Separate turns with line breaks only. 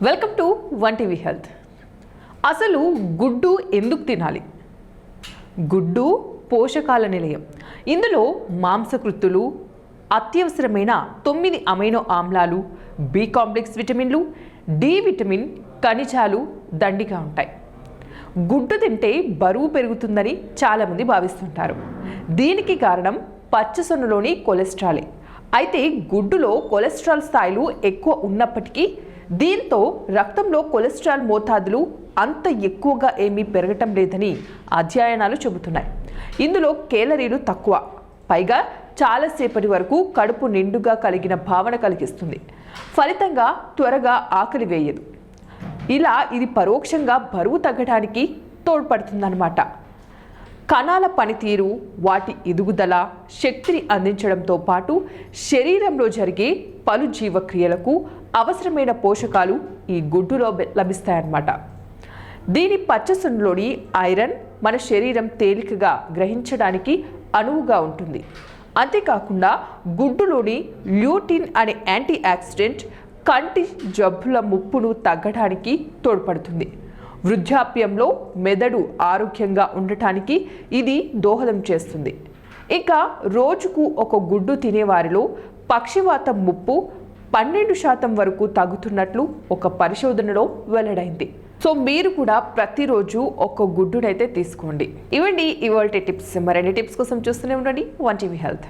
Welcome to one TV health. అసలు గుడ్డు ఎందుకు తినాలి? గుడ్డు పోషకాల నిలయం. ఇందులో మాంసకృత్తులు, అత్యవసరమైన 9 అమైనో ఆమ్లాలు, బి కాంప్లెక్స్ విటమిన్లు, డి విటమిన్, ఖనిజాలు దండిగా ఉంటాయి. గుడ్డు తింటే బరువు పెరుగుతుందని చాలామంది భావిస్తుంటారు. దీనికి కారణం పచ్చసొనలోని కొలెస్ట్రాలే. అయితే గుడ్డులో కొలెస్ట్రాల్ స్థాయిలు ఎక్కువ ఉన్నప్పటికీ దీంతో రక్తంలో కొలెస్ట్రాల్ మోతాదులు అంత ఎక్కువగా ఏమీ పెరగటం లేదని అధ్యయనాలు చెబుతున్నాయి. ఇందులో కేలరీలు తక్కువ, పైగా చాలాసేపటి వరకు కడుపు నిండుగా కలిగిన భావన కలిగిస్తుంది. ఫలితంగా త్వరగా ఆకలి వేయదు. ఇలా ఇది పరోక్షంగా బరువు తగ్గడానికి తోడ్పడుతుందన్నమాట. కణాల పనితీరు, వాటి ఎదుగుదల, శక్తిని అందించడంతో పాటు శరీరంలో జరిగే పలు జీవక్రియలకు అవసరమైన పోషకాలు ఈ గుడ్డులో లభిస్తాయన్నమాట. దీని పచ్చసొనలోని ఐరన్ మన శరీరం తేలికగా గ్రహించడానికి అనువుగా ఉంటుంది. అంతేకాకుండా గుడ్డులోని ల్యూటిన్ అనే యాంటీ ఆక్సిడెంట్ కంటి జబ్బుల ముప్పును తగ్గడానికి తోడ్పడుతుంది. వృద్ధాప్యంలో మెదడు ఆరోగ్యంగా ఉండటానికి ఇది దోహదం చేస్తుంది. ఇక రోజుకు ఒక గుడ్డు తినేవారిలో పక్షవాతం ముప్పు 12% వరకు తగ్గుతున్నట్లు ఒక పరిశోధనలో వెల్లడైంది. సో మీరు కూడా ప్రతిరోజు ఒక గుడ్డునైతే తీసుకోండి. ఇవండి ఇవాల్టి టిప్స్. మరిన్ని టిప్స్ కోసం చూస్తూనే ఉండండి వన్ టీవీ హెల్త్.